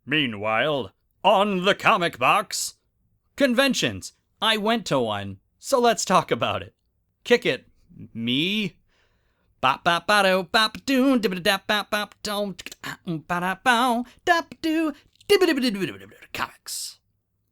Meanwhile, on the comic box, conventions. I went to one, so let's talk about it. Kick it, me. Bop bop ba bop doo dip dap bop bop dum ba da bow dap doo comics.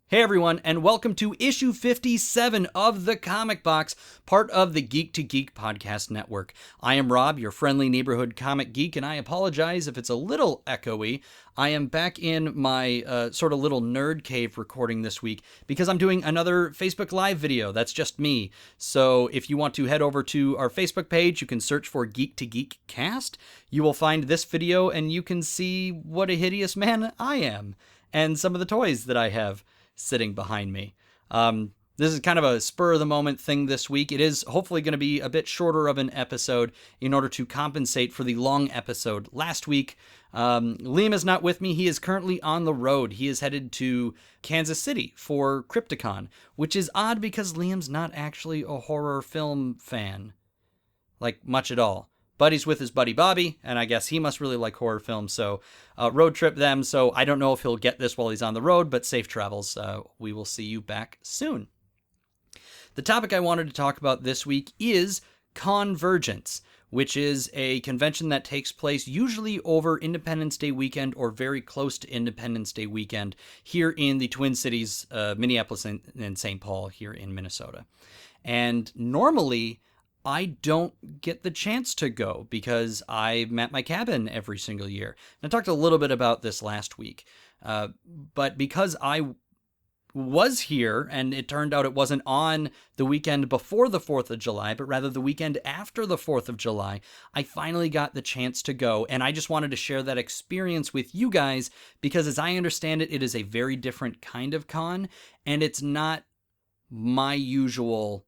Hey everyone, and welcome to issue 57 of The Comic Box, part of the Geek to Geek podcast network. I am Rob, your friendly neighborhood comic geek, and I apologize if it's a little echoey. I am back in my sort of little nerd cave recording this week because I'm doing another Facebook Live video. That's just me. So if you want to head over to our Facebook page, you can search for Geek to Geekcast. You will find this video and you can see what a hideous man I am and some of the toys that I have sitting behind me. This is kind of a spur-of-the-moment thing this week. It is hopefully going to be a bit shorter of an episode in order to compensate for the long episode last week. Liam is not with me. He is currently on the road. He is headed to Kansas City for Crypticon, which is odd because Liam's not actually a horror film fan, like much at all. But he's with his buddy Bobby, and I guess he must really like horror films, so road trip them. So I don't know if he'll get this while he's on the road, but safe travels. We will see you back soon. The topic I wanted to talk about this week is CONvergence, which is a convention that takes place usually over Independence Day weekend or very close to Independence Day weekend here in the Twin Cities, Minneapolis and St. Paul here in Minnesota. And normally I don't get the chance to go because I'm at my cabin every single year. And I talked a little bit about this last week. But because I was here, and it turned out it wasn't on the weekend before the 4th of July, but rather the weekend after the 4th of July, I finally got the chance to go. And I just wanted to share that experience with you guys because as I understand it, it is a very different kind of con, and it's not my usual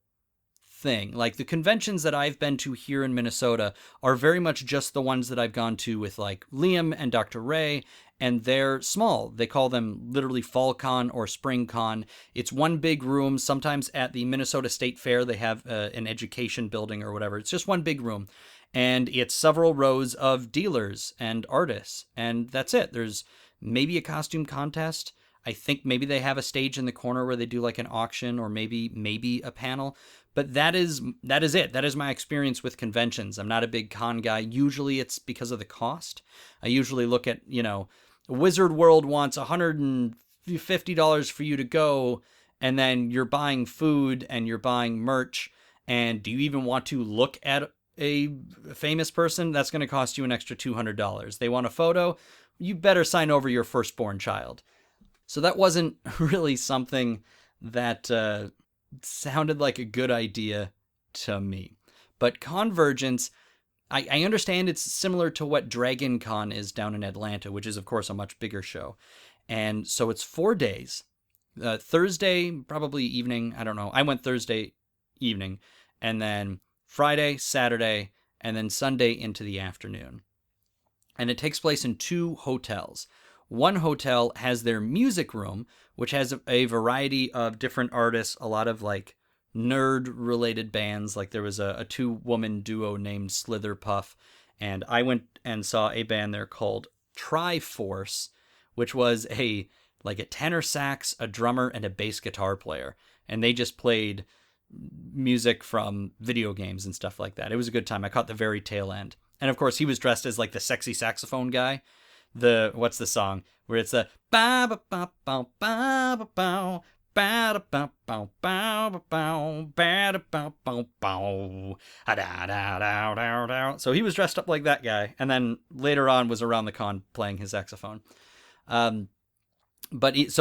thing. Like the conventions that I've been to here in Minnesota are very much just the ones that I've gone to with like Liam and Dr. Ray, and they're small. They call them literally Fall Con or Spring Con. It's one big room. Sometimes at the Minnesota State Fair, they have an education building or whatever. It's just one big room, and it's several rows of dealers and artists, and that's it. There's maybe a costume contest. I think maybe they have a stage in the corner where they do like an auction or maybe a panel. But that is it. That is my experience with conventions. I'm not a big con guy. Usually it's because of the cost. I usually look at, Wizard World wants $150 for you to go, and then you're buying food and you're buying merch. And do you even want to look at a famous person? That's going to cost you an extra $200. They want a photo? You better sign over your firstborn child. So that wasn't really something that sounded like a good idea to me. But CONvergence, I understand it's similar to what Dragon Con is down in Atlanta, which is, of course, a much bigger show. And so it's 4 days. Thursday, probably evening, I don't know. I went Thursday evening, and then Friday, Saturday, and then Sunday into the afternoon. And it takes place in 2 hotels. One hotel has their music room, which has a variety of different artists, a lot of like nerd-related bands. Like there was a 2-woman duo named Slitherpuff, and I went and saw a band there called Triforce, which was a tenor sax, a drummer, and a bass guitar player. And they just played music from video games and stuff like that. It was a good time. I caught the very tail end. And of course, he was dressed as like the sexy saxophone guy. What's the song where it's the ba ba ba ba ba ba ba ba ba ba ba ba ba. So he was dressed up like that guy, and then later on was around the con playing his saxophone. So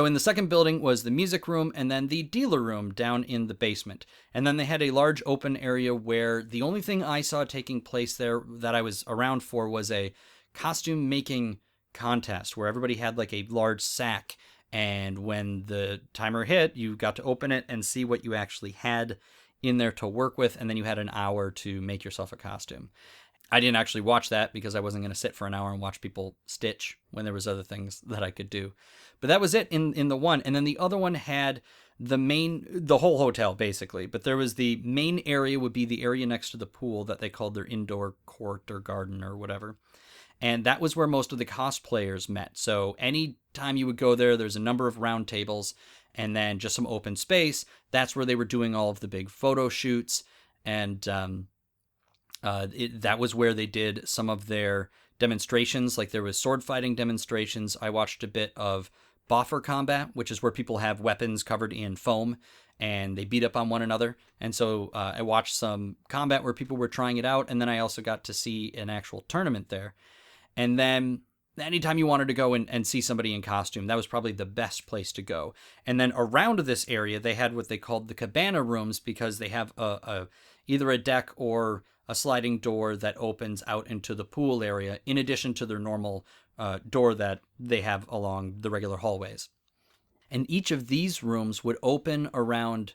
in the second building was the music room, and then the dealer room down in the basement. And then they had a large open area where the only thing I saw taking place there that I was around for was a costume making contest where everybody had like a large sack, and when the timer hit, you got to open it and see what you actually had in there to work with, and then you had an hour to make yourself a costume. I didn't actually watch that because I wasn't going to sit for an hour and watch people stitch when there was other things that I could do. But that was it in the one. And then the other one had the whole hotel basically, but there was the main area would be the area next to the pool that they called their indoor court or garden or whatever. And that was where most of the cosplayers met. So any time you would go there, there's a number of round tables and then just some open space. That's where they were doing all of the big photo shoots. And that was where they did some of their demonstrations. Like there was sword fighting demonstrations. I watched a bit of boffer combat, which is where people have weapons covered in foam and they beat up on one another. And so I watched some combat where people were trying it out. And then I also got to see an actual tournament there. And then anytime you wanted to go and see somebody in costume, that was probably the best place to go. And then around this area, they had what they called the cabana rooms, because they have either a deck or a sliding door that opens out into the pool area, in addition to their normal door that they have along the regular hallways. And each of these rooms would open around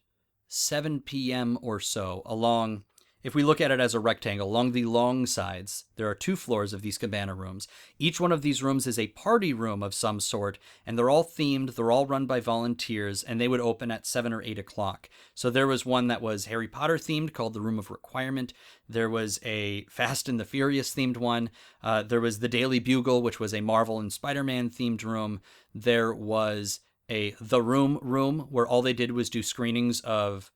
7 p.m. or so along, if we look at it as a rectangle, along the long sides. There are 2 floors of these cabana rooms. Each one of these rooms is a party room of some sort, and they're all themed, they're all run by volunteers, and they would open at 7 or 8 o'clock. So there was one that was Harry Potter themed called the Room of Requirement. There was a Fast and the Furious themed one. There was the Daily Bugle, which was a Marvel and Spider-Man themed room. There was The Room, where all they did was do screenings of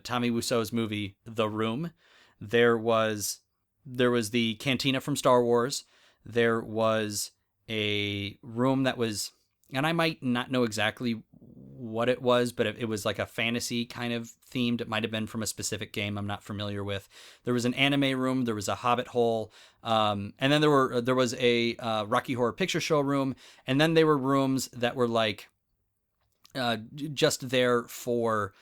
Tommy Wiseau's movie The Room. There was the Cantina from Star Wars. There was a room that was, and I might not know exactly what it was, but it was like a fantasy kind of themed. It might have been from a specific game I'm not familiar with. There was an anime room. There was a Hobbit hole. And then there was a Rocky Horror Picture Show room. And then there were rooms that were like just there for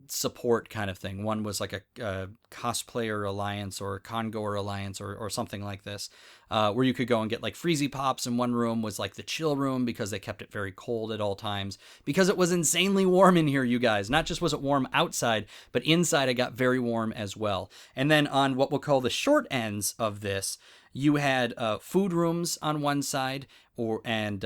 support kind of thing. One was like a cosplayer alliance or a congoer alliance or something like this, where you could go and get like freezy pops. And one room was like the chill room, because they kept it very cold at all times, because it was insanely warm in here, you guys. Not just was it warm outside, but inside it got very warm as well. And then on what we'll call the short ends of this, you had food rooms on one side, and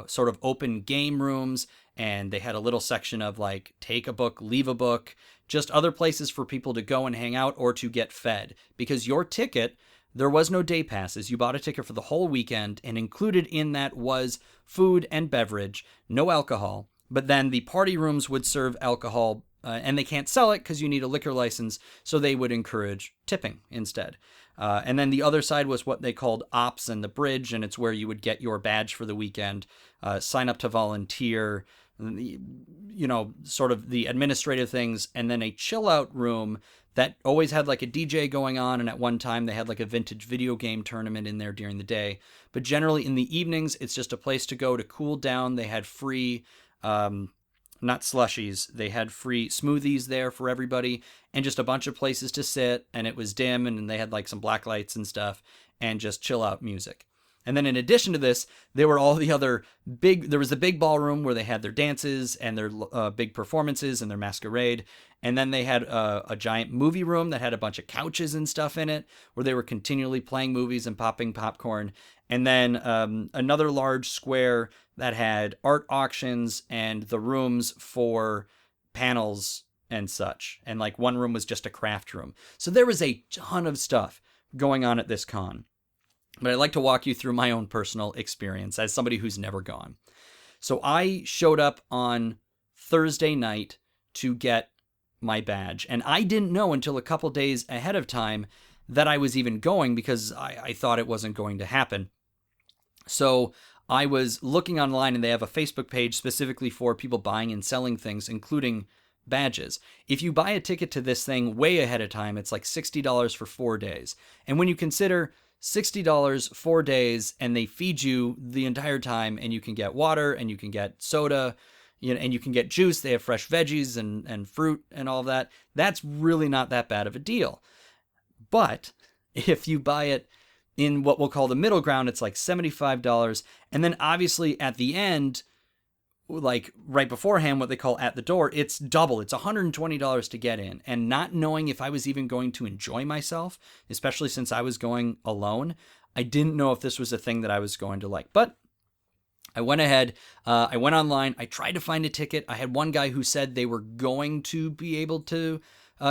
sort of open game rooms. And they had a little section of like take a book, leave a book, just other places for people to go and hang out or to get fed. Because your ticket, there was no day passes. You bought a ticket for the whole weekend, and included in that was food and beverage, no alcohol. But then the party rooms would serve alcohol, and they can't sell it because you need a liquor license. So they would encourage tipping instead. And then the other side was what they called Ops and the Bridge, and it's where you would get your badge for the weekend, sign up to volunteer, sort of the administrative things, and then a chill out room that always had like a DJ going on. And at one time they had like a vintage video game tournament in there during the day. But generally in the evenings, it's just a place to go to cool down. They had free, not slushies, they had free smoothies there for everybody, and just a bunch of places to sit. And it was dim, and they had like some black lights and stuff, and just chill out music. And then in addition to this, there were all the other there was the big ballroom where they had their dances and their big performances and their masquerade. And then they had a giant movie room that had a bunch of couches and stuff in it, where they were continually playing movies and popping popcorn. And then another large square that had art auctions and the rooms for panels and such. And like one room was just a craft room. So there was a ton of stuff going on at this con. But I'd like to walk you through my own personal experience as somebody who's never gone. So I showed up on Thursday night to get my badge. And I didn't know until a couple days ahead of time that I was even going, because I thought it wasn't going to happen. So I was looking online, and they have a Facebook page specifically for people buying and selling things, including badges. If you buy a ticket to this thing way ahead of time, it's like $60 for 4 days. And when you consider $60 4 days, and they feed you the entire time, and you can get water and you can get soda, and you can get juice. They have fresh veggies and fruit and all of that. That's really not that bad of a deal. But if you buy it in what we'll call the middle ground, it's like $75. And then obviously at the end, like right beforehand, what they call at the door, it's double. It's $120 to get in. And not knowing if I was even going to enjoy myself, especially since I was going alone, I didn't know if this was a thing that I was going to like. But I went ahead, I went online, I tried to find a ticket. I had one guy who said they were going to be able to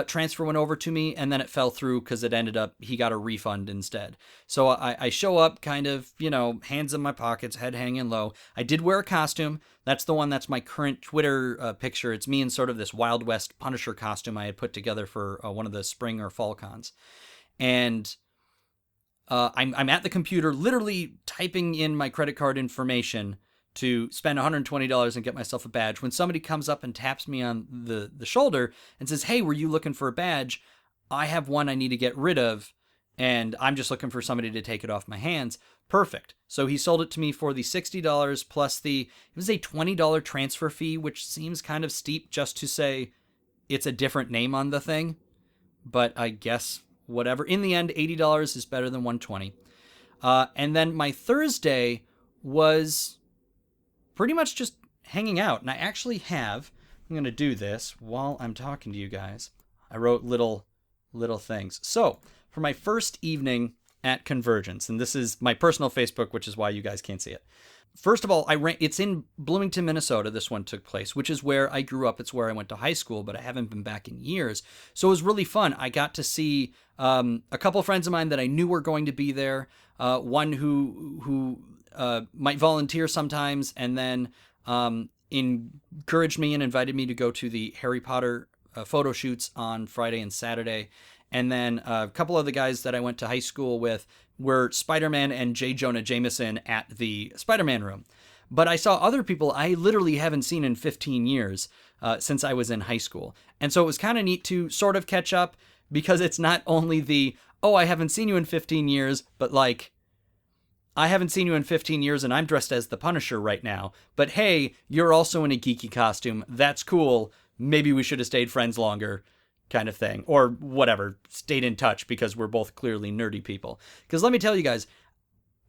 transfer went over to me, and then it fell through because it ended up, he got a refund instead. So I show up kind of, hands in my pockets, head hanging low. I did wear a costume. That's the one that's my current Twitter picture. It's me in sort of this Wild West Punisher costume I had put together for one of the spring or fall cons. And I'm at the computer literally typing in my credit card information to spend $120 and get myself a badge, when somebody comes up and taps me on the shoulder and says, "Hey, were you looking for a badge? I have one I need to get rid of, and I'm just looking for somebody to take it off my hands." Perfect. So he sold it to me for the $60 plus it was a $20 transfer fee, which seems kind of steep just to say it's a different name on the thing. But I guess whatever. In the end, $80 is better than $120. And then my Thursday was pretty much just hanging out. And I actually I'm going to do this while I'm talking to you guys. I wrote little things. So for my first evening at CONvergence, and this is my personal Facebook, which is why you guys can't see it. First of all, it's in Bloomington, Minnesota. This one took place, which is where I grew up. It's where I went to high school, but I haven't been back in years. So it was really fun. I got to see a couple of friends of mine that I knew were going to be there. One who might volunteer sometimes, and then encouraged me and invited me to go to the Harry Potter photo shoots on Friday and Saturday. And then a couple of the guys that I went to high school with were Spider-Man and J. Jonah Jameson at the Spider-Man room. But I saw other people I literally haven't seen in 15 years since I was in high school. And so it was kind of neat to sort of catch up, because it's not only I haven't seen you in 15 years, but like, I haven't seen you in 15 years and I'm dressed as the Punisher right now. But hey, you're also in a geeky costume. That's cool. Maybe we should have stayed friends longer, kind of thing. Or whatever, stayed in touch, because we're both clearly nerdy people. Because let me tell you guys,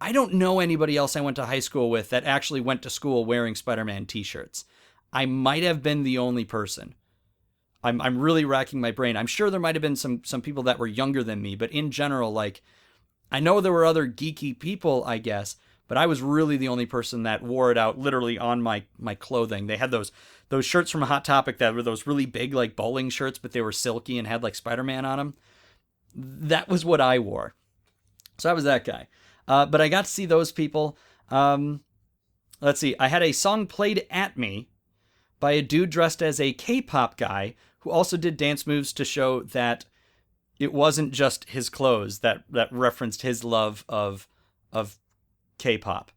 I don't know anybody else I went to high school with that actually went to school wearing Spider-Man t-shirts. I might have been the only person. I'm really racking my brain. I'm sure there might have been some people that were younger than me, but in general, like, I know there were other geeky people, I guess, but I was really the only person that wore it out literally on my clothing. They had those shirts from Hot Topic that were those really big, like, bowling shirts, but they were silky and had like Spider-Man on them. That was what I wore. So I was that guy. But I got to see those people. Let's see. I had a song played at me by a dude dressed as a K-pop guy who also did dance moves to show that it wasn't just his clothes that referenced his love of K-pop.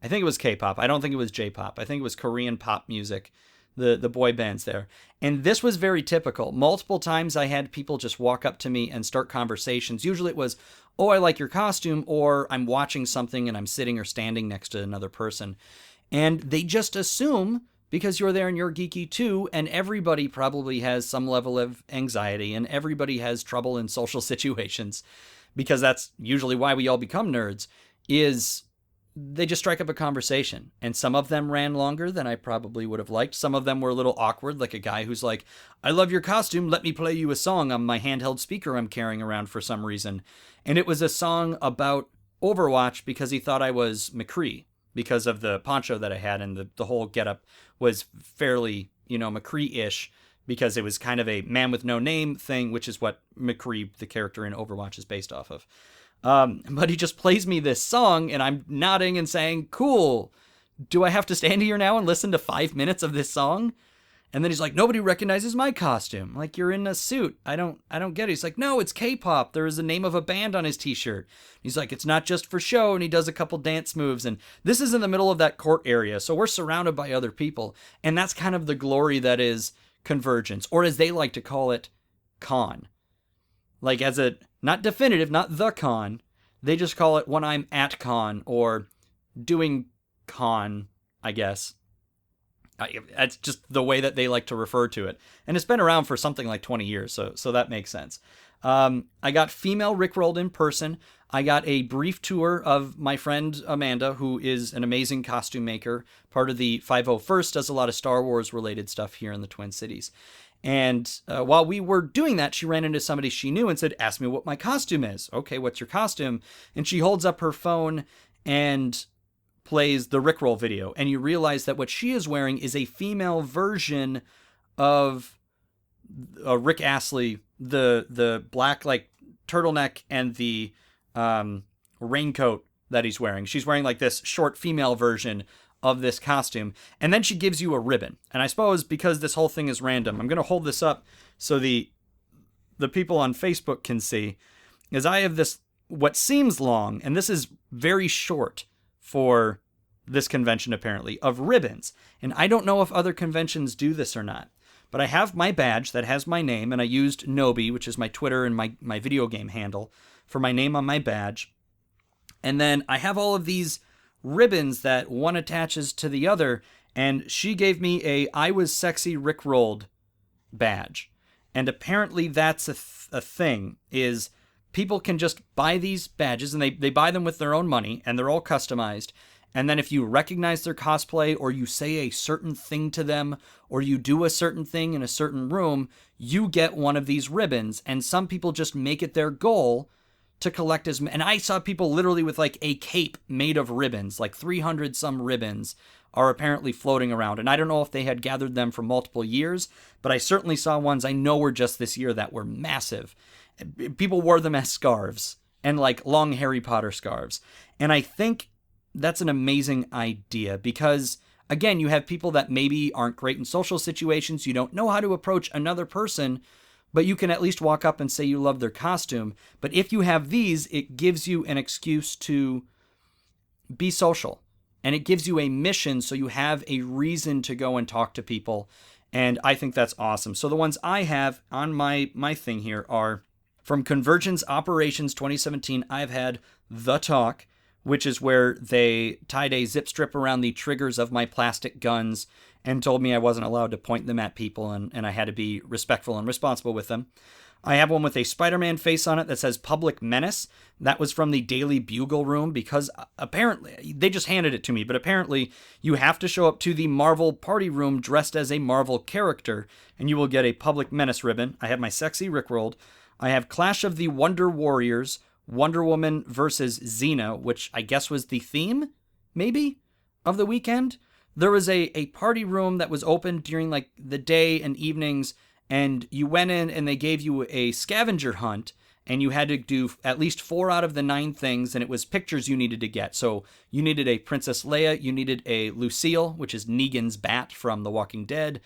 I think it was K-pop. I don't think it was J-pop. I think it was Korean pop music, the boy bands there. And this was very typical. Multiple times I had people just walk up to me and start conversations. Usually it was, "Oh, I like your costume," or "I'm watching something and I'm sitting or standing next to another person." And they just assume, because you're there and you're geeky too, and everybody probably has some level of anxiety, and everybody has trouble in social situations, because that's usually why we all become nerds, is they just strike up a conversation. And some of them ran longer than I probably would have liked. Some of them were a little awkward, like a guy who's like, "I love your costume, let me play you a song on my handheld speaker I'm carrying around for some reason." And it was a song about Overwatch, because he thought I was McCree, because of the poncho that I had, and the whole getup was fairly, McCree-ish, because it was kind of a man with no name thing, which is what McCree, the character in Overwatch, is based off of. But he just plays me this song, and I'm nodding and saying, "Cool. Do I have to stand here now and listen to 5 minutes of this song?" And then he's like, "Nobody recognizes my costume. Like, you're in a suit. I don't get it." He's like, "No, it's K-pop. There is the name of a band on his t-shirt." He's like, "It's not just for show." And he does a couple dance moves. And this is in the middle of that court area, so we're surrounded by other people. And that's kind of the glory that is CONvergence, or as they like to call it, con. Like, as a, not definitive, not the con. They just call it when I'm at con, or doing con, I guess. That's just the way that they like to refer to it. And it's been around for something like 20 years, so that makes sense. I got female Rickrolled in person. I got a brief tour of my friend Amanda, who is an amazing costume maker. Part of the 501st, does a lot of Star Wars related stuff here in the Twin Cities. And while we were doing that, she ran into somebody she knew and said, "Ask me what my costume is." "Okay, what's your costume?" And she holds up her phone and plays the Rickroll video, and you realize that what she is wearing is a female version of Rick Astley, the black like turtleneck and the raincoat that he's wearing. She's wearing like this short female version of this costume, and then she gives you a ribbon. And I suppose because this whole thing is random, I'm going to hold this up so the people on Facebook can see, is I have this what seems long, and this is very short for this convention apparently, of ribbons. And I don't know if other conventions do this or not, but I have my badge that has my name, and I used Nobi, which is my Twitter and my video game handle, for my name on my badge. And then I have all of these ribbons that one attaches to the other, and she gave me a I Was Sexy Rickrolled badge. And apparently that's a thing, is people can just buy these badges, and they buy them with their own money, and they're all customized. And then if you recognize their cosplay, or you say a certain thing to them, or you do a certain thing in a certain room, you get one of these ribbons. And some people just make it their goal to collect as many. And I saw people literally with like a cape made of ribbons, like 300 some ribbons are apparently floating around. And I don't know if they had gathered them for multiple years, but I certainly saw ones I know were just this year that were massive. People wore them as scarves, and like long Harry Potter scarves. And I think that's an amazing idea because, again, you have people that maybe aren't great in social situations. You don't know how to approach another person, but you can at least walk up and say you love their costume. But if you have these, it gives you an excuse to be social, and it gives you a mission, so you have a reason to go and talk to people. And I think that's awesome. So the ones I have on my thing here are from CONvergence Operations 2017. I've had The Talk, which is where they tied a zip strip around the triggers of my plastic guns and told me I wasn't allowed to point them at people, and I had to be respectful and responsible with them. I have one with a Spider-Man face on it that says Public Menace. That was from the Daily Bugle room, because apparently, they just handed it to me, but apparently you have to show up to the Marvel party room dressed as a Marvel character, and you will get a Public Menace ribbon. I have my Sexy Rickrolled. I have Clash of the Wonder Warriors, Wonder Woman versus Xena, which I guess was the theme, maybe, of the weekend. There was a party room that was open during like the day and evenings, and you went in and they gave you a scavenger hunt, and you had to do at least 4 out of the 9 things, and it was pictures you needed to get. So you needed a Princess Leia, you needed a Lucille, which is Negan's bat from The Walking Dead,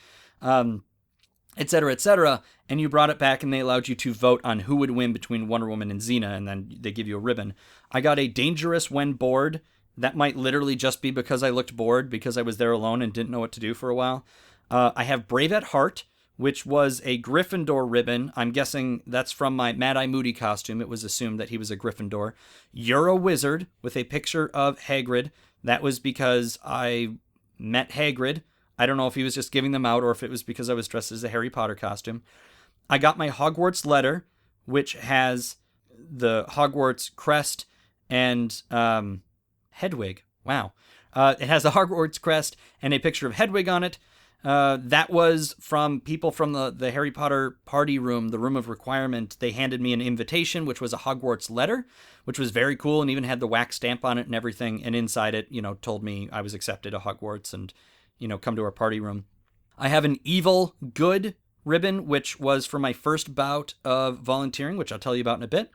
etc., and you brought it back, and they allowed you to vote on who would win between Wonder Woman and Xena, and then they give you a ribbon. I got a Dangerous When Bored. That might literally just be because I looked bored because I was there alone and didn't know what to do for a while. I have Brave at Heart, which was a Gryffindor ribbon. I'm guessing that's from my Mad Eye Moody costume. It was assumed that he was a Gryffindor. You're a Wizard, with a picture of Hagrid. That was because I met Hagrid. I don't know if he was just giving them out or if it was because I was dressed as a Harry Potter costume. I got my Hogwarts letter, which has the Hogwarts crest and Hedwig. Wow. It has the Hogwarts crest and a picture of Hedwig on it. That was from people from the Harry Potter party room, the room of requirement. They handed me an invitation, which was a Hogwarts letter, which was very cool and even had the wax stamp on it and everything. And inside it, told me I was accepted at Hogwarts and, come to our party room. I have an Evil Good ribbon, which was for my first bout of volunteering, which I'll tell you about in a bit.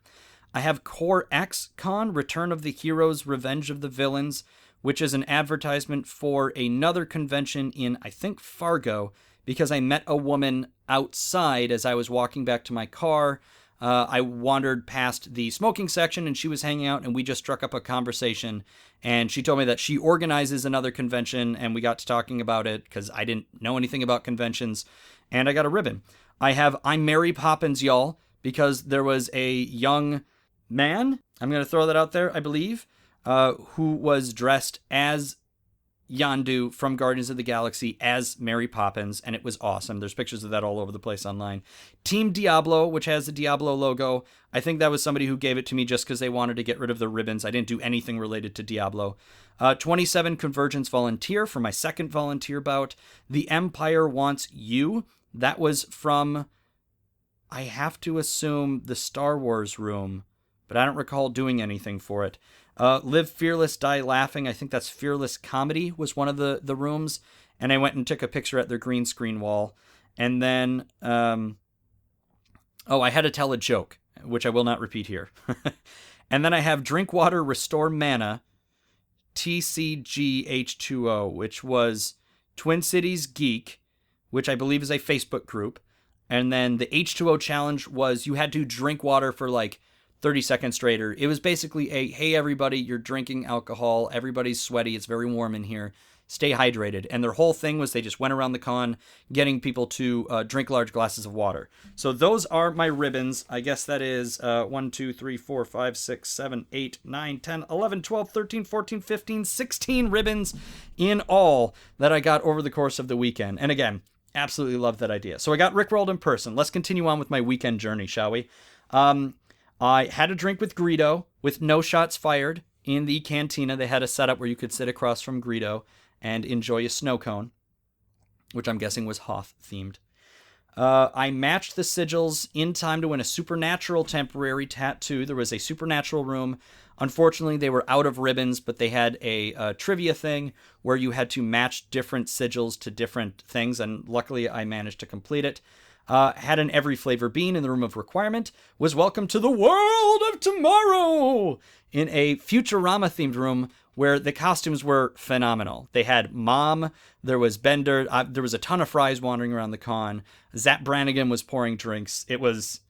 I have Core X Con, Return of the Heroes, Revenge of the Villains, which is an advertisement for another convention in, I think, Fargo, because I met a woman outside as I was walking back to my car. I wandered past the smoking section, and she was hanging out, and we just struck up a conversation, and she told me that she organizes another convention, and we got to talking about it, because I didn't know anything about conventions, and I got a ribbon. I have I'm Mary Poppins, y'all, because there was a young man, I'm going to throw that out there, I believe, who was dressed as Yondu from Guardians of the Galaxy as Mary Poppins, and it was awesome. There's pictures of that all over the place online. Team Diablo, which has the Diablo logo. I think that was somebody who gave it to me just because they wanted to get rid of the ribbons. I didn't do anything related to Diablo. 27 CONvergence Volunteer for my second volunteer bout. The Empire Wants You. That was from, I have to assume, the Star Wars room, but I don't recall doing anything for it. Live Fearless, Die Laughing. I think that's Fearless Comedy was one of the rooms. And I went and took a picture at their green screen wall. And then, I had to tell a joke, which I will not repeat here. And then I have Drink Water, Restore Mana, TCGH2O, which was Twin Cities Geek, which I believe is a Facebook group. And then the H2O challenge was you had to drink water for like 30 seconds straight. It was basically hey, everybody, you're drinking alcohol. Everybody's sweaty. It's very warm in here. Stay hydrated. And their whole thing was they just went around the con getting people to drink large glasses of water. So those are my ribbons. I guess that is 1, 2, 3, 4, 5, 6, 7, 8, 9, 10, 11, 12, 13, 14, 15, 16 ribbons in all that I got over the course of the weekend. And again, absolutely love that idea. So I got Rickrolled in person. Let's continue on with my weekend journey, shall we? I had a drink with Greedo with no shots fired in the cantina. They had a setup where you could sit across from Greedo and enjoy a snow cone, which I'm guessing was Hoth themed. I matched the sigils in time to win a Supernatural temporary tattoo. There was a Supernatural room. Unfortunately, they were out of ribbons, but they had a trivia thing where you had to match different sigils to different things, and luckily I managed to complete it. Had an every flavor bean in the room of requirement, was welcome to the world of tomorrow in a Futurama-themed room where the costumes were phenomenal. They had Mom, there was Bender, there was a ton of fries wandering around the con. Zap Brannigan was pouring drinks. It was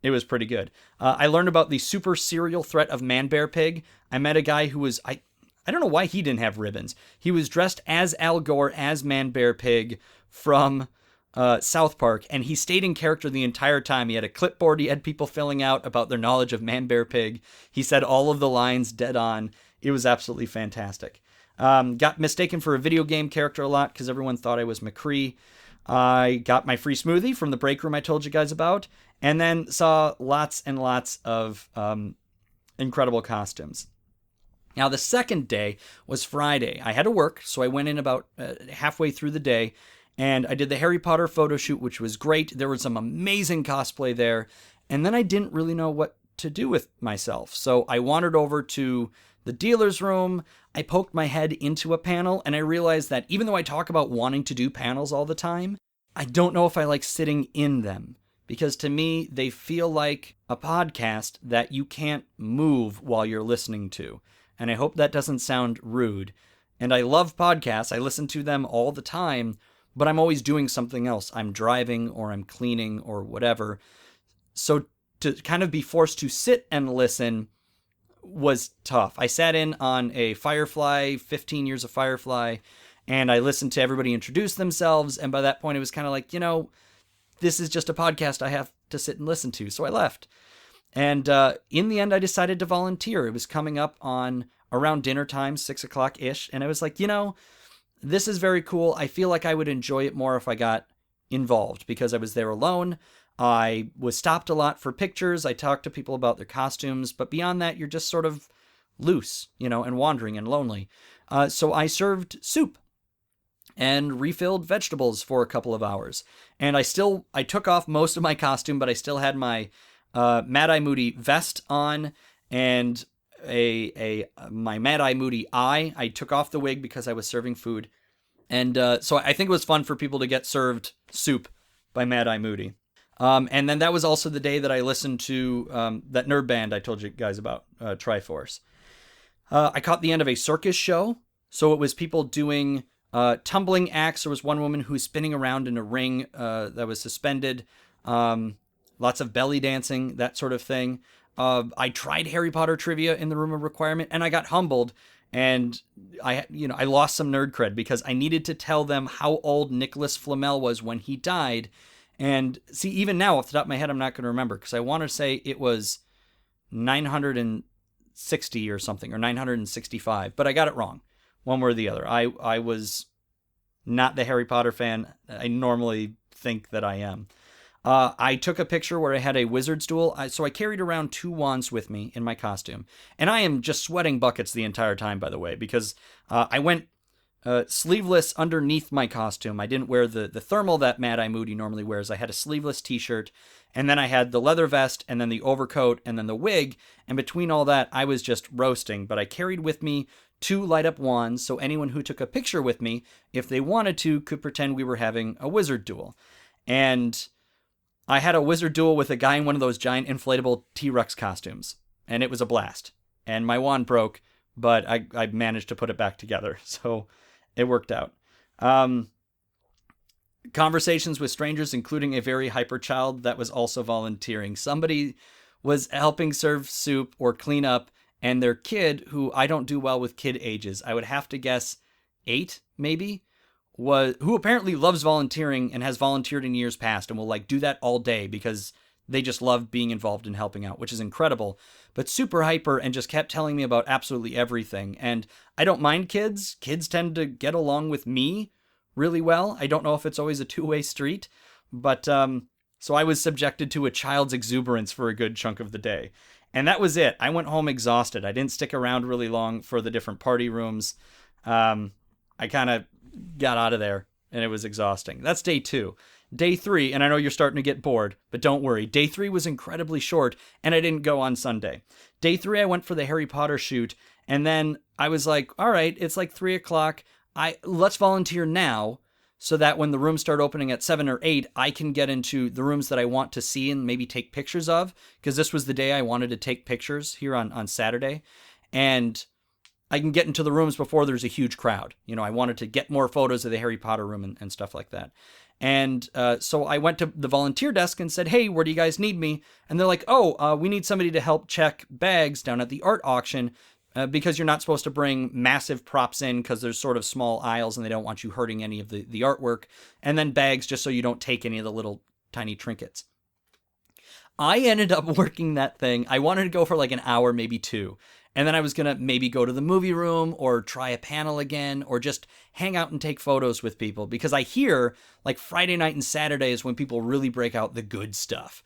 pretty good. I learned about the super serial threat of Man Bear Pig. I met a guy who was, I don't know why he didn't have ribbons. He was dressed as Al Gore, as Man Bear Pig from South Park, and he stayed in character the entire time. He had a clipboard he had people filling out about their knowledge of Man Bear Pig. He said all of the lines dead on. It was absolutely fantastic. Got mistaken for a video game character a lot because everyone thought I was McCree. I got my free smoothie from the break room I told you guys about, and then saw lots and lots of incredible costumes. Now, the second day was Friday. I had to work, so I went in about halfway through the day, and I did the Harry Potter photo shoot, which was great. There was some amazing cosplay there, and then I didn't really know what to do with myself. So I wandered over to the dealer's room. I poked my head into a panel, and I realized that even though I talk about wanting to do panels all the time, I don't know if I like sitting in them, because to me, they feel like a podcast that you can't move while you're listening to. And I hope that doesn't sound rude. And I love podcasts. I listen to them all the time, but I'm always doing something else. I'm driving or I'm cleaning or whatever. So to kind of be forced to sit and listen was tough. I sat in on a Firefly, 15 years of Firefly, and I listened to everybody introduce themselves. And by that point, it was kind of like, this is just a podcast I have to sit and listen to. So I left. And in the end, I decided to volunteer. It was coming up on around dinner time, 6 o'clock-ish. And I was like, this is very cool. I feel like I would enjoy it more if I got involved because I was there alone. I was stopped a lot for pictures. I talked to people about their costumes. But beyond that, you're just sort of loose, and wandering and lonely. So I served soup and refilled vegetables for a couple of hours. And I took off most of my costume, but I still had my Mad Eye Moody vest on and my Mad Eye Moody eye. I took off the wig because I was serving food. And so I think it was fun for people to get served soup by Mad Eye Moody. And then that was also the day that I listened to that nerd band I told you guys about, Triforce. I caught the end of a circus show. So it was people doing tumbling acts. There was one woman who was spinning around in a ring that was suspended. Lots of belly dancing, that sort of thing. I tried Harry Potter trivia in the room of requirement, and I got humbled. And I lost some nerd cred because I needed to tell them how old Nicholas Flamel was when he died. And see, even now, off the top of my head, I'm not going to remember because I want to say it was 960 or something, or 965, but I got it wrong, one way or the other. I was not the Harry Potter fan I normally think that I am. I took a picture where I had a wizard's duel, so I carried around 2 wands with me in my costume. And I am just sweating buckets the entire time, by the way, because I went sleeveless underneath my costume. I didn't wear the thermal that Mad Eye Moody normally wears. I had a sleeveless t-shirt, and then I had the leather vest, and then the overcoat, and then the wig. And between all that, I was just roasting. But I carried with me 2 light-up wands, so anyone who took a picture with me, if they wanted to, could pretend we were having a wizard duel. And I had a wizard duel with a guy in one of those giant inflatable T-Rex costumes, and it was a blast. And my wand broke, but I managed to put it back together, so it worked out. Conversations with strangers, including a very hyper child that was also volunteering. Somebody was helping serve soup or clean up, and their kid, who I don't do well with kid ages, I would have to guess 8 maybe, who apparently loves volunteering and has volunteered in years past and will like do that all day because they just love being involved in helping out, which is incredible, but super hyper and just kept telling me about absolutely everything. And I don't mind kids. Kids tend to get along with me really well. I don't know if it's always a two-way street, but so I was subjected to a child's exuberance for a good chunk of the day. And that was it. I went home exhausted. I didn't stick around really long for the different party rooms. I kind of got out of there, and it was exhausting. That's day 2. Day 3, and I know you're starting to get bored, but don't worry. Day 3 was incredibly short, and I didn't go on Sunday. Day 3, I went for the Harry Potter shoot, and then I was like, all right, it's like 3 o'clock. Let's volunteer now, so that when the rooms start opening at 7 or 8, I can get into the rooms that I want to see and maybe take pictures of, because this was the day I wanted to take pictures here on Saturday. And I can get into the rooms before there's a huge crowd. You know, I wanted to get more photos of the Harry Potter room and stuff like that. And so I went to the volunteer desk and said, hey, where do you guys need me? And they're like, we need somebody to help check bags down at the art auction because you're not supposed to bring massive props in because there's sort of small aisles and they don't want you hurting any of the artwork. And then bags just so you don't take any of the little tiny trinkets. I ended up working that thing. I wanted to go for like an hour, maybe 2. And then I was going to maybe go to the movie room or try a panel again or just hang out and take photos with people. Because I hear like Friday night and Saturday is when people really break out the good stuff.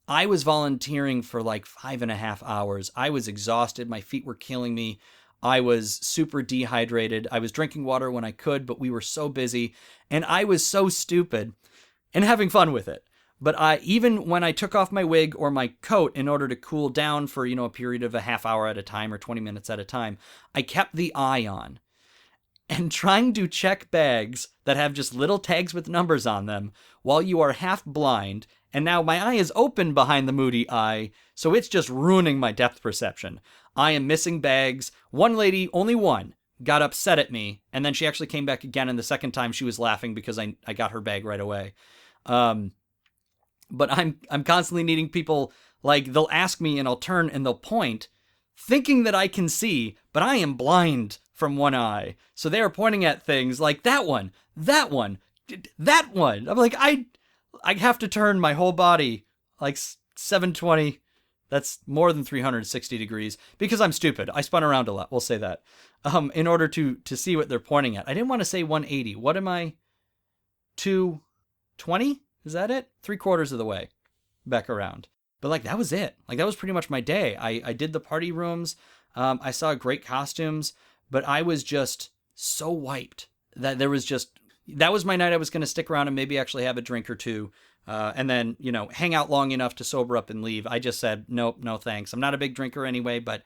I was volunteering for like 5.5 hours. I was exhausted. My feet were killing me. I was super dehydrated. I was drinking water when I could, but we were so busy. And I was so stupid and having fun with it. But even when I took off my wig or my coat in order to cool down for, a period of a half hour at a time or 20 minutes at a time, I kept the eye on. And trying to check bags that have just little tags with numbers on them while you are half blind, and now my eye is open behind the moody eye, so it's just ruining my depth perception. I am missing bags. One lady, only one, got upset at me, and then she actually came back again, and the second time she was laughing because I got her bag right away. But I'm constantly needing people, like, they'll ask me and I'll turn and they'll point, thinking that I can see, but I am blind from one eye. So they are pointing at things like that one. I'm like, I have to turn my whole body like 720. That's more than 360 degrees because I'm stupid. I spun around a lot. We'll say that. In order to see what they're pointing at. I didn't want to say 180. What am I? 220? Is that it? 3/4 of the way back around. But like, that was it. Like, that was pretty much my day. I did the party rooms. I saw great costumes, but I was just so wiped that that was my night. I was going to stick around and maybe actually have a drink or two. And then, hang out long enough to sober up and leave. I just said, nope, no thanks. I'm not a big drinker anyway, but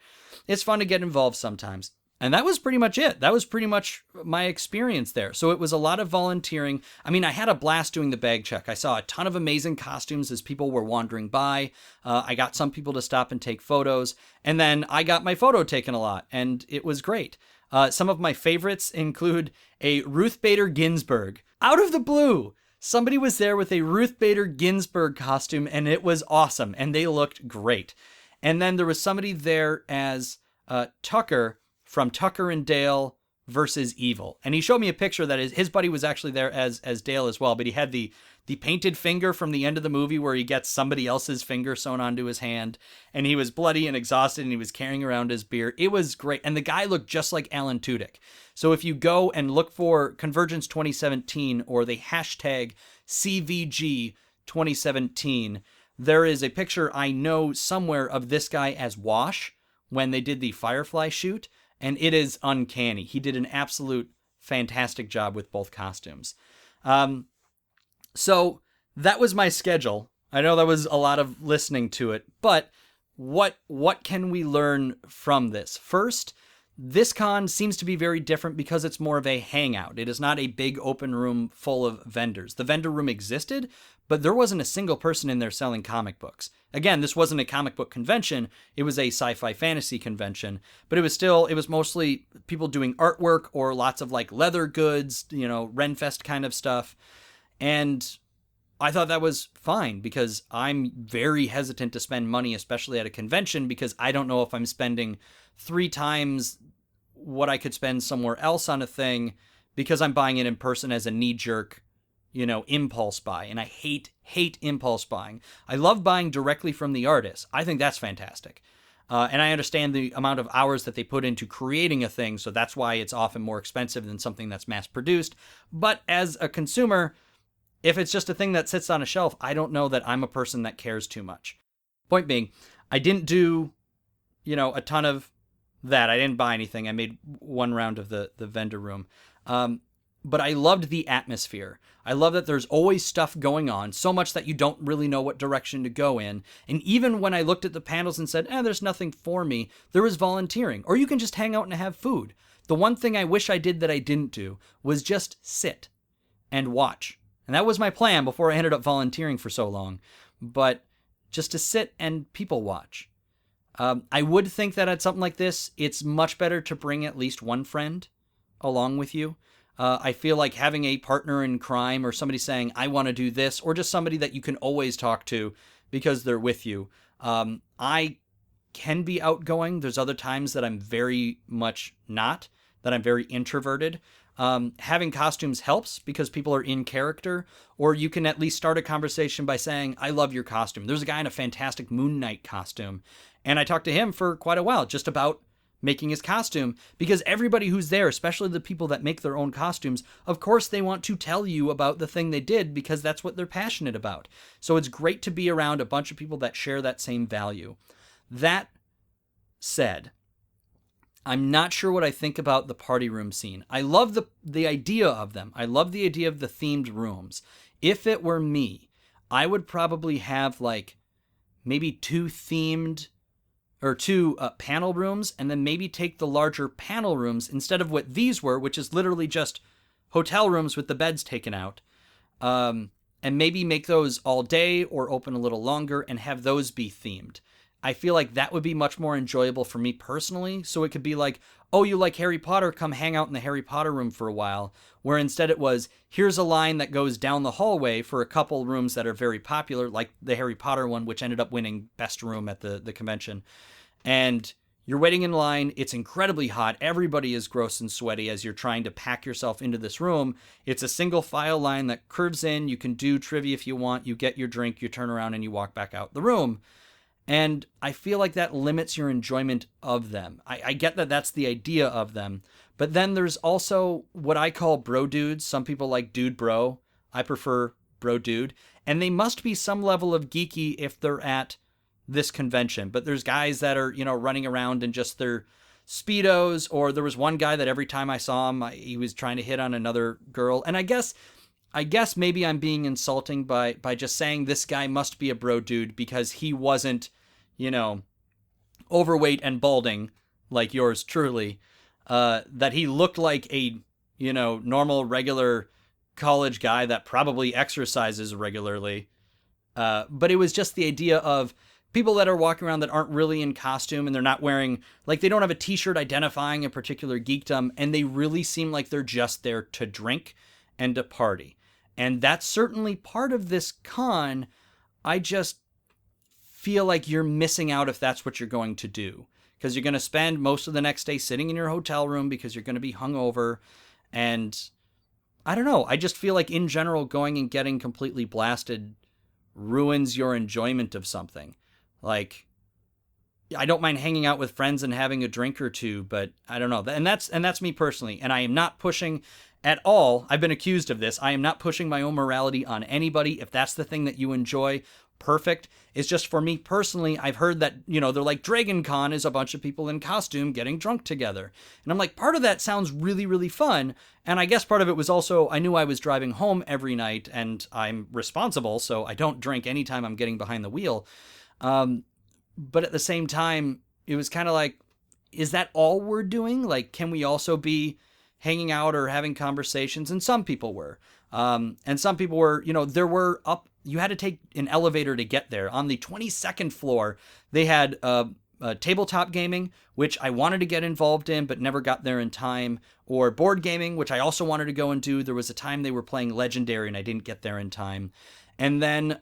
it's fun to get involved sometimes. And that was pretty much it. That was pretty much my experience there. So it was a lot of volunteering. I mean, I had a blast doing the bag check. I saw a ton of amazing costumes as people were wandering by. I got some people to stop and take photos. And then I got my photo taken a lot, and it was great. Some of my favorites include a Ruth Bader Ginsburg. Out of the blue, somebody was there with a Ruth Bader Ginsburg costume, and it was awesome, and they looked great. And then there was somebody there as Tucker from Tucker and Dale versus Evil. And he showed me a picture that his buddy was actually there as Dale as well, but he had the painted finger from the end of the movie where he gets somebody else's finger sewn onto his hand, and he was bloody and exhausted, and he was carrying around his beer. It was great, and the guy looked just like Alan Tudyk. So if you go and look for CONvergence 2017 or the hashtag CVG 2017, there is a picture I know somewhere of this guy as Wash when they did the Firefly shoot, and it is uncanny. He did an absolute fantastic job with both costumes. So that was my schedule. I know that was a lot of listening to it, but what can we learn from this? First, This con seems to be very different because it's more of a hangout. It is not a big open room full of vendors. The vendor room existed, but there wasn't a single person in there selling comic books. Again, this wasn't a comic book convention. It was a sci-fi fantasy convention, but it was mostly people doing artwork or lots of like leather goods, Renfest kind of stuff. And I thought that was fine because I'm very hesitant to spend money, especially at a convention, because I don't know if I'm spending 3 times what I could spend somewhere else on a thing because I'm buying it in person as a knee-jerk, impulse buy. And I hate impulse buying. I love buying directly from the artist. I think that's fantastic. And I understand the amount of hours that they put into creating a thing, so that's why it's often more expensive than something that's mass-produced. But as a consumer, if it's just a thing that sits on a shelf, I don't know that I'm a person that cares too much. Point being, I didn't do, a ton of that. I didn't buy anything. I made one round of the vendor room. But I loved the atmosphere. I love that there's always stuff going on, so much that you don't really know what direction to go in. And even when I looked at the panels and said, there's nothing for me, there was volunteering. Or you can just hang out and have food. The one thing I wish I did that I didn't do was just sit and watch. And that was my plan before I ended up volunteering for so long. But just to sit and people watch. I would think that at something like this, it's much better to bring at least one friend along with you. I feel like having a partner in crime or somebody saying, I want to do this, or just somebody that you can always talk to because they're with you. I can be outgoing. There's other times that I'm very much not, that I'm very introverted. Having costumes helps because people are in character, or you can at least start a conversation by saying, I love your costume. There's a guy in a fantastic Moon Knight costume, and I talked to him for quite a while just about making his costume, because everybody who's there, especially the people that make their own costumes, of course they want to tell you about the thing they did because that's what they're passionate about. So it's great to be around a bunch of people that share that same value. That said, I'm not sure what I think about the party room scene. I love the idea of them. I love the idea of the themed rooms. If it were me, I would probably have like maybe 2 panel rooms, and then maybe take the larger panel rooms instead of what these were, which is literally just hotel rooms with the beds taken out, and maybe make those all day or open a little longer and have those be themed. I feel like that would be much more enjoyable for me personally. So it could be like, oh, you like Harry Potter? Come hang out in the Harry Potter room for a while. Where instead it was, here's a line that goes down the hallway for a couple rooms that are very popular, like the Harry Potter one, which ended up winning best room at the convention. And you're waiting in line. It's incredibly hot. Everybody is gross and sweaty as you're trying to pack yourself into this room. It's a single file line that curves in. You can do trivia if you want. You get your drink, you turn around, and you walk back out the room. And I feel like that limits your enjoyment of them. I get that that's the idea of them. But then there's also what I call bro dudes. Some people like dude bro. I prefer bro dude. And they must be some level of geeky if they're at this convention. But there's guys that are, running around in just their Speedos. Or there was one guy that every time I saw him, he was trying to hit on another girl. And I guess maybe I'm being insulting by just saying this guy must be a bro dude because he wasn't, overweight and balding like yours truly. That he looked like a, normal, regular college guy that probably exercises regularly. But it was just the idea of people that are walking around that aren't really in costume and they're not wearing, like they don't have a t-shirt identifying a particular geekdom, and they really seem like they're just there to drink and to party. And that's certainly part of this con. I just feel like you're missing out if that's what you're going to do. Because you're going to spend most of the next day sitting in your hotel room because you're going to be hungover. And I don't know. I just feel like in general, going and getting completely blasted ruins your enjoyment of something. Like, I don't mind hanging out with friends and having a drink or two, but I don't know. And that's me personally. And I am not pushing at all. I've been accused of this. I am not pushing my own morality on anybody. If that's the thing that you enjoy, perfect. It's just for me personally, I've heard that, they're like Dragon Con is a bunch of people in costume getting drunk together. And I'm like, part of that sounds really, really fun. And I guess part of it was also, I knew I was driving home every night and I'm responsible, so I don't drink anytime I'm getting behind the wheel. But at the same time, it was kind of like, is that all we're doing? Like, can we also be hanging out or having conversations? And some people were. And some people were, there were you had to take an elevator to get there. On the 22nd floor, they had tabletop gaming, which I wanted to get involved in, but never got there in time, or board gaming, which I also wanted to go and do. There was a time they were playing Legendary, and I didn't get there in time. And then,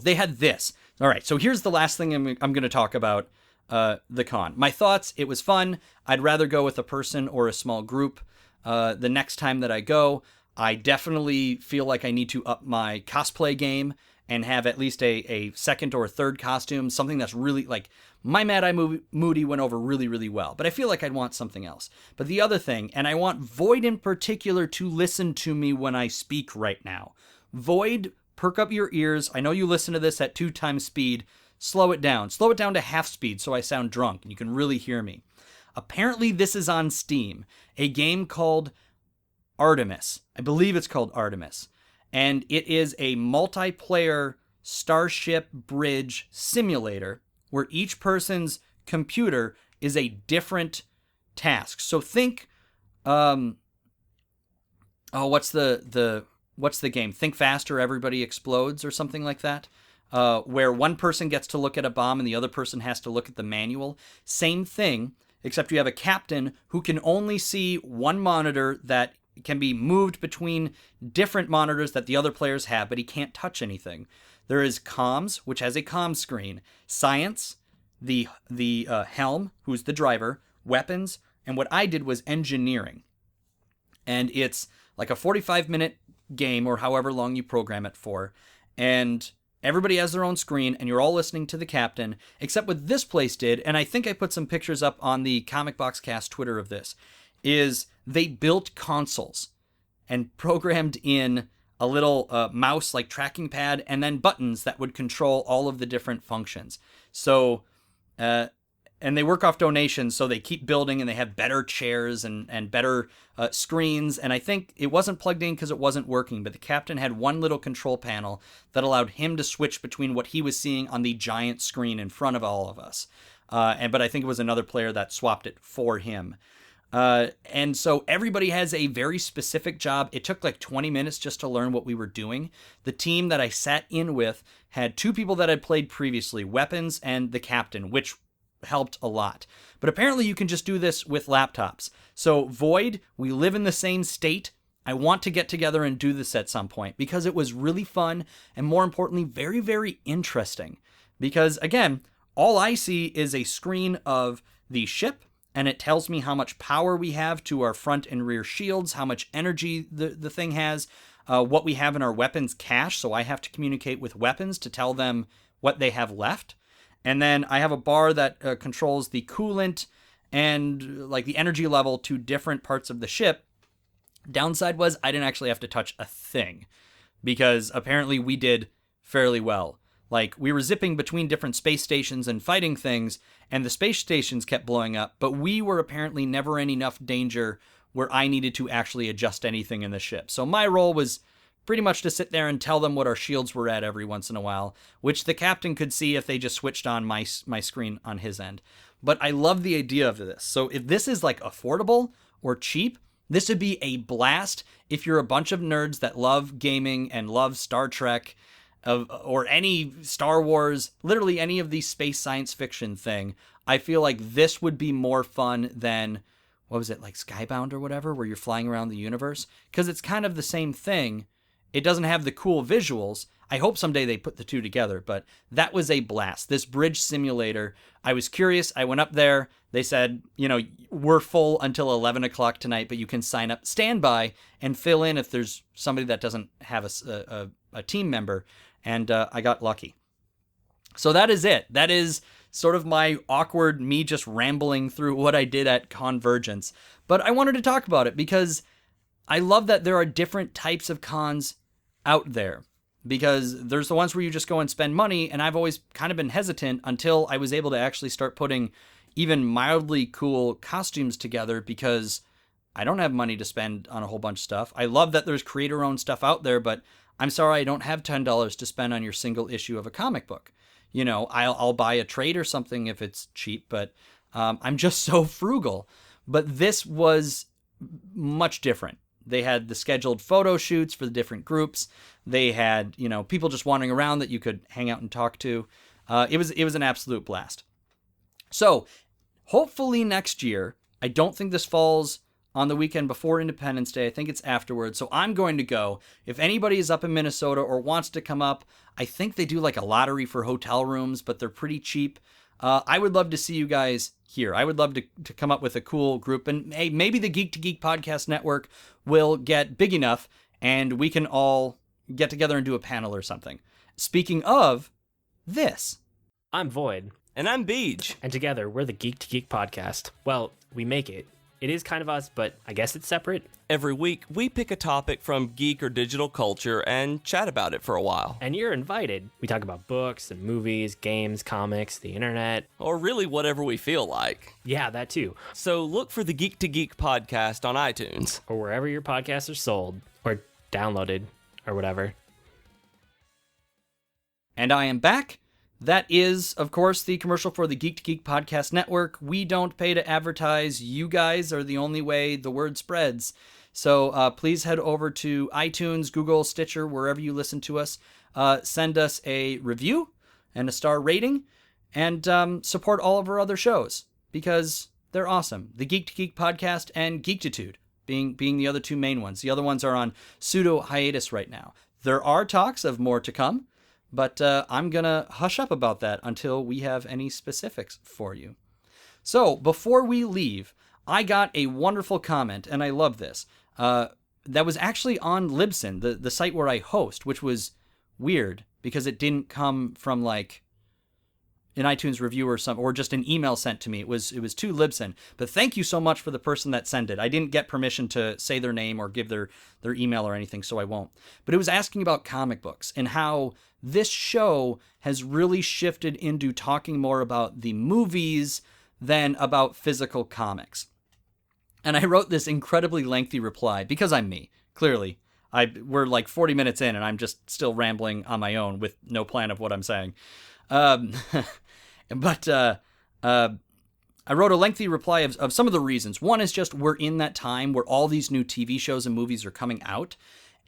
they had this. All right, so here's the last thing I'm going to talk about, the con. My thoughts, it was fun. I'd rather go with a person or a small group the next time that I go. I definitely feel like I need to up my cosplay game and have at least a second or third costume, something that's really, like, my Mad Eye Moody went over really, really well, but I feel like I'd want something else. But the other thing, and I want Void in particular to listen to me when I speak right now. Void, perk up your ears. I know you listen to this at 2 times speed. Slow it down. Slow it down to half speed so I sound drunk and you can really hear me. Apparently this is on Steam, a game called Artemis. I believe it's called Artemis. And it is a multiplayer starship bridge simulator where each person's computer is a different task. So think, what's the game? Think Faster, Everybody Explodes, or something like that. Where one person gets to look at a bomb and the other person has to look at the manual. Same thing, except you have a captain who can only see one monitor that can be moved between different monitors that the other players have, but he can't touch anything. There is comms, which has a comms screen, science, the helm, who's the driver, weapons, and what I did was engineering. And it's like a 45-minute game, or however long you program it for, and everybody has their own screen, and you're all listening to the captain, except what this place did, and I think I put some pictures up on the Comic Box Cast Twitter of this, is they built consoles and programmed in a little mouse like tracking pad and then buttons that would control all of the different functions. So, and they work off donations, so they keep building and they have better chairs and better screens. And I think it wasn't plugged in because it wasn't working, but the captain had one little control panel that allowed him to switch between what he was seeing on the giant screen in front of all of us. But I think it was another player that swapped it for him. And so everybody has a very specific job. It took like 20 minutes just to learn what we were doing. The team that I sat in with had 2 people that had played previously, weapons and the captain, which helped a lot. But apparently you can just do this with laptops. So Void, we live in the same state. I want to get together and do this at some point because it was really fun and, more importantly, very, very interesting. Because again, all I see is a screen of the ship, and it tells me how much power we have to our front and rear shields, how much energy the thing has, what we have in our weapons cache, so I have to communicate with weapons to tell them what they have left. And then I have a bar that controls the coolant and like the energy level to different parts of the ship. Downside was I didn't actually have to touch a thing because apparently we did fairly well. Like, we were zipping between different space stations and fighting things, and the space stations kept blowing up, but we were apparently never in enough danger where I needed to actually adjust anything in the ship. So my role was pretty much to sit there and tell them what our shields were at every once in a while, which the captain could see if they just switched on my screen on his end. But I love the idea of this. So if this is like affordable or cheap, this would be a blast if you're a bunch of nerds that love gaming and love Star Trek, or any Star Wars, literally any of the space science fiction thing. I feel like this would be more fun than, what was it, like Skybound or whatever, where you're flying around the universe? Because it's kind of the same thing. It doesn't have the cool visuals. I hope someday they put the two together, but that was a blast. This bridge simulator, I was curious. I went up there. They said, we're full until 11 o'clock tonight, but you can sign up, stand by, and fill in if there's somebody that doesn't have a team member. And I got lucky. So that is it. That is sort of my awkward me just rambling through what I did at CONvergence. But I wanted to talk about it because I love that there are different types of cons out there. Because there's the ones where you just go and spend money, and I've always kind of been hesitant until I was able to actually start putting even mildly cool costumes together because I don't have money to spend on a whole bunch of stuff. I love that there's creator-owned stuff out there, but I'm sorry I don't have $10 to spend on your single issue of a comic book. I'll buy a trade or something if it's cheap, but I'm just so frugal. But this was much different. They had the scheduled photo shoots for the different groups. They had, people just wandering around that you could hang out and talk to. It was an absolute blast. So hopefully next year, I don't think this falls on the weekend before Independence Day. I think it's afterwards. So I'm going to go. If anybody is up in Minnesota or wants to come up, I think they do like a lottery for hotel rooms, but they're pretty cheap. I would love to see you guys here. I would love to come up with a cool group. And hey, maybe the Geek to Geek podcast network will get big enough and we can all get together and do a panel or something. Speaking of this. I'm Void. And I'm Beej. And together, we're the Geek to Geek podcast. Well, we make it. It is kind of us, but I guess it's separate. Every week, we pick a topic from geek or digital culture and chat about it for a while. And you're invited. We talk about books and movies, games, comics, the internet. Or really whatever we feel like. Yeah, that too. So look for the Geek to Geek podcast on iTunes. Or wherever your podcasts are sold, or downloaded, or whatever. And I am back. That is, of course, the commercial for the Geek to Geek podcast network. We don't pay to advertise. You guys are the only way the word spreads. So please head over to iTunes, Google, Stitcher, wherever you listen to us. Send us a review and a star rating, and support all of our other shows because they're awesome. The Geek to Geek podcast and Geektitude being the other two main ones. The other ones are on pseudo hiatus right now. There are talks of more to come. But I'm going to hush up about that until we have any specifics for you. So before we leave, I got a wonderful comment, and I love this. That was actually on Libsyn, the site where I host, which was weird because it didn't come from like an iTunes review or just an email sent to me. It was to Libsyn. But thank you so much for the person that sent it. I didn't get permission to say their name or give their email or anything, so I won't. But it was asking about comic books and how this show has really shifted into talking more about the movies than about physical comics. And I wrote this incredibly lengthy reply because I'm me, clearly. We're like 40 minutes in and I'm just still rambling on my own with no plan of what I'm saying. But I wrote a lengthy reply of some of the reasons. One is just we're in that time where all these new TV shows and movies are coming out.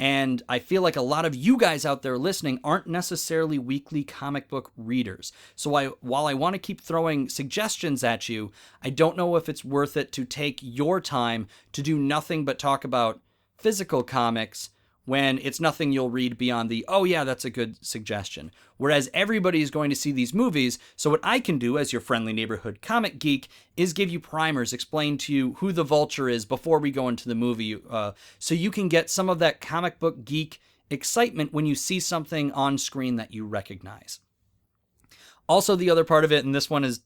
And I feel like a lot of you guys out there listening aren't necessarily weekly comic book readers. So while I want to keep throwing suggestions at you, I don't know if it's worth it to take your time to do nothing but talk about physical comics when it's nothing you'll read beyond the, oh yeah, that's a good suggestion. Whereas everybody is going to see these movies, so what I can do as your friendly neighborhood comic geek is give you primers, explain to you who the Vulture is before we go into the movie, so you can get some of that comic book geek excitement when you see something on screen that you recognize. Also, the other part of it, and this one is,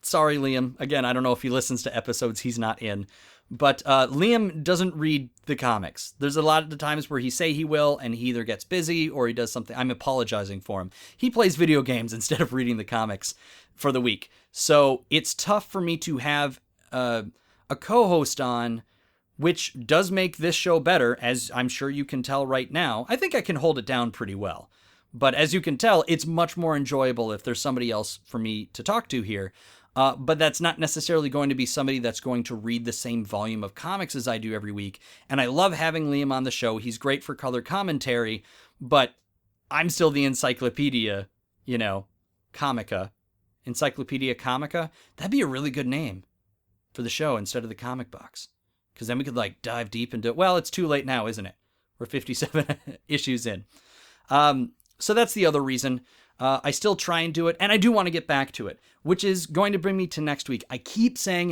sorry Liam, again, I don't know if he listens to episodes he's not in, but Liam doesn't read the comics. There's a lot of the times where he say he will, and he either gets busy or he does something. I'm apologizing for him. He plays video games instead of reading the comics for the week. So it's tough for me to have a co-host on, which does make this show better, as I'm sure you can tell right now. I think I can hold it down pretty well. But as you can tell, it's much more enjoyable if there's somebody else for me to talk to here. But that's not necessarily going to be somebody that's going to read the same volume of comics as I do every week. And I love having Liam on the show. He's great for color commentary, but I'm still the encyclopedia, Comica. Encyclopedia Comica? That'd be a really good name for the show instead of the comic box. Because then we could dive deep into it. Well, it's too late now, isn't it? We're 57 issues in. So that's the other reason. I still try and do it, and I do want to get back to it, which is going to bring me to next week. I keep saying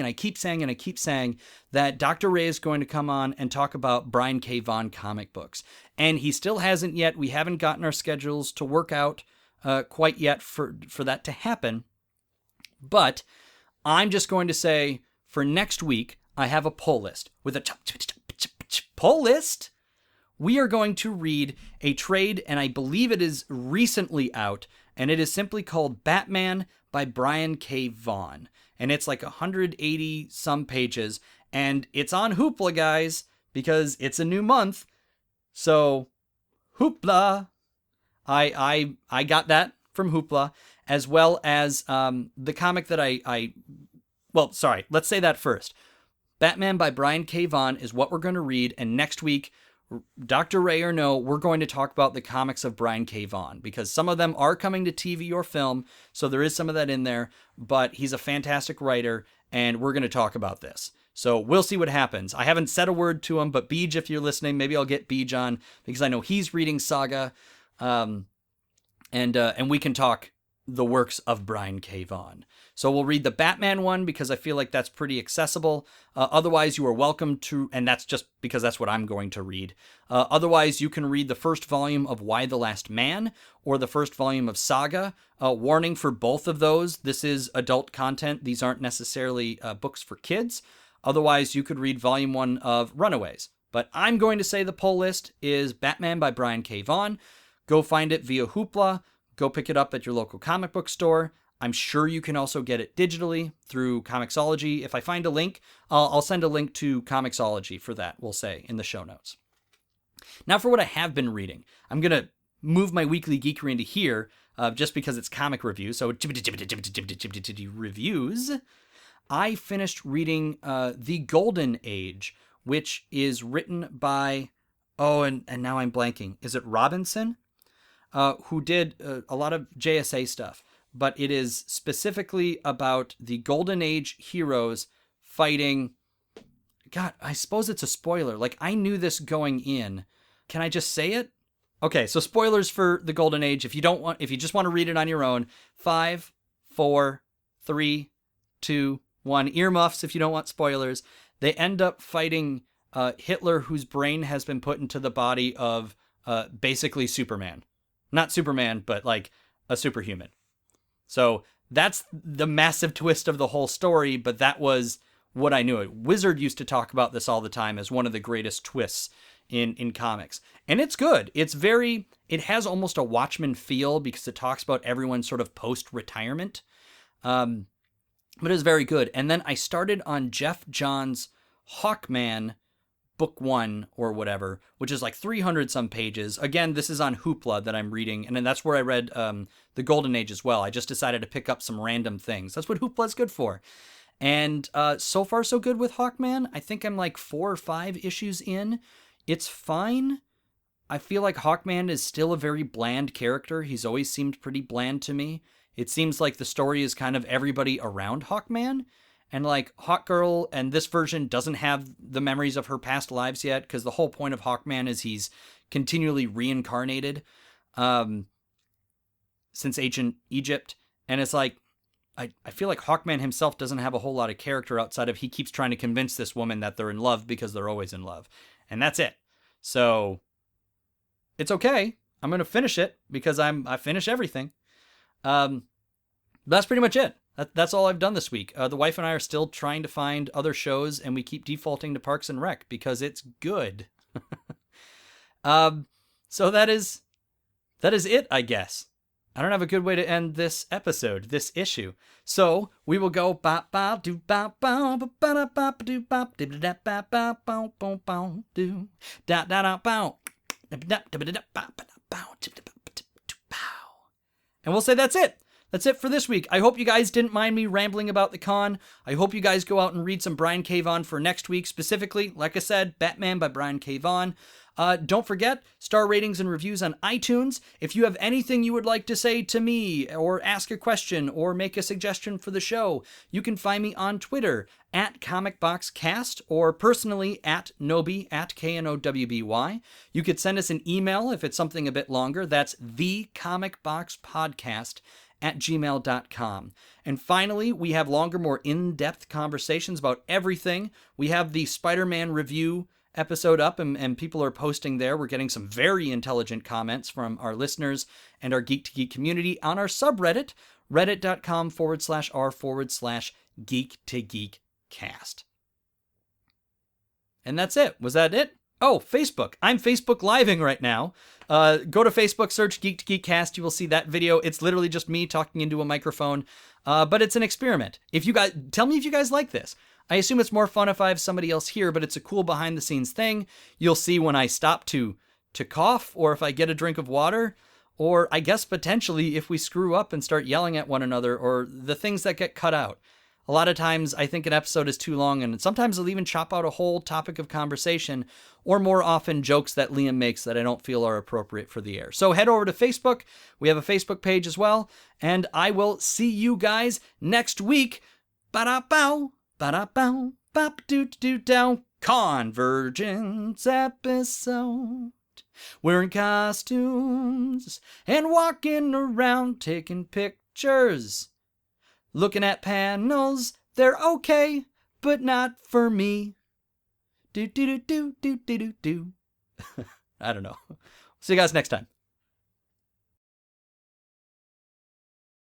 that Dr. Ray is going to come on and talk about Brian K. Vaughan comic books, and he still hasn't yet. We haven't gotten our schedules to work out quite yet for that to happen, but I'm just going to say for next week, I have a poll list with a poll list. We are going to read a trade, and I believe it is recently out, and it is simply called Batman by Brian K. Vaughan. And it's like 180 some pages, and it's on Hoopla, guys, because it's a new month. So, Hoopla. I got that from Hoopla, as well as the comic that I Well, sorry, let's say that first. Batman by Brian K. Vaughan is what we're going to read, and next week, Dr. Ray or no, we're going to talk about the comics of Brian K. Vaughan, because some of them are coming to TV or film, so there is some of that in there, but he's a fantastic writer, and we're going to talk about this. So we'll see what happens. I haven't said a word to him, but Beej, if you're listening, maybe I'll get Beej on, because I know he's reading Saga, and we can talk the works of Brian K. Vaughan. So we'll read the Batman one because I feel like that's pretty accessible. Otherwise, you are welcome to, and that's just because that's what I'm going to read. Otherwise, you can read the first volume of Why the Last Man or the first volume of Saga. Warning for both of those, this is adult content. These aren't necessarily books for kids. Otherwise, you could read volume 1 of Runaways. But I'm going to say the pull list is Batman by Brian K. Vaughan. Go find it via Hoopla. Go pick it up at your local comic book store. I'm sure you can also get it digitally through ComiXology. If I find a link, I'll send a link to ComiXology for that, we'll say, in the show notes. Now for what I have been reading. I'm going to move my weekly geekery into here just because it's comic review. So reviews. I finished reading The Golden Age, which is written by, and now I'm blanking. Is it Robinson? Who did a lot of JSA stuff. But it is specifically about the Golden Age heroes fighting. God, I suppose it's a spoiler. Like, I knew this going in. Can I just say it? Okay, so spoilers for the Golden Age. If you just want to read it on your own. 5, 4, 3, 2, 1. Earmuffs if you don't want spoilers. They end up fighting Hitler, whose brain has been put into the body of basically Superman. Not Superman, but like a superhuman. So that's the massive twist of the whole story, but that was what I knew. Wizard used to talk about this all the time as one of the greatest twists in comics. And it's good. It has almost a Watchmen feel because it talks about everyone sort of post-retirement. But it's very good. And then I started on Jeff Johns' Hawkman book 1 or whatever, which is like 300 some pages. Again, this is on Hoopla that I'm reading, and then that's where I read The Golden Age as well. I just decided to pick up some random things. That's what Hoopla's good for. And so far so good with Hawkman. I think I'm like 4 or 5 issues in. It's fine. I feel like Hawkman is still a very bland character. He's always seemed pretty bland to me. It seems like the story is kind of everybody around Hawkman. And like Hawkgirl, and this version doesn't have the memories of her past lives yet, because the whole point of Hawkman is he's continually reincarnated since ancient Egypt. And it's like, I feel like Hawkman himself doesn't have a whole lot of character outside of he keeps trying to convince this woman that they're in love because they're always in love. And that's it. So it's okay. I'm going to finish it because I finish everything. That's pretty much it. That's all I've done this week. The wife and I are still trying to find other shows, and we keep defaulting to Parks and Rec because it's good. So that is it, I guess. I don't have a good way to end this episode, this issue. So we will go ba ba do ba ba ba ba ba do ba da da ba ba ba ba ba do da da da ba da da da ba ba. And we'll say that's it. That's it for this week. I hope you guys didn't mind me rambling about the con. I hope you guys go out and read some Brian K. Vaughan for next week. Specifically, like I said, Batman by Brian K. Vaughan. Don't forget, star ratings and reviews on iTunes. If you have anything you would like to say to me, or ask a question, or make a suggestion for the show, you can find me on Twitter at ComicBoxCast, or personally at Noby, at KNOWBY. You could send us an email if it's something a bit longer. That's thecomicboxpodcast@gmail.com. And finally, we have longer, more in-depth conversations about everything. We have the Spider-Man review episode up, and people are posting there. We're getting some very intelligent comments from our listeners and our Geek to Geek community on our subreddit, reddit.com/r/geek-to-geekcast. And that's it. Was that it? Oh, Facebook. I'm Facebook living right now. Go to Facebook, search Geek to Geekcast. You will see that video. It's literally just me talking into a microphone, but it's an experiment. If you guys, tell me if you guys like this. I assume it's more fun if I have somebody else here, but it's a cool behind-the-scenes thing. You'll see when I stop to cough, or if I get a drink of water, or I guess potentially if we screw up and start yelling at one another, or the things that get cut out. A lot of times I think an episode is too long, and sometimes I'll even chop out a whole topic of conversation, or more often jokes that Liam makes that I don't feel are appropriate for the air. So head over to Facebook. We have a Facebook page as well, and I will see you guys next week. Ba-da-bow, ba-da-bow, bop-doo-doo-dow. CONvergence episode. We're in costumes and walking around taking pictures. Looking at panels, they're okay, but not for me. Do do do do do do do do. I don't know. See you guys next time.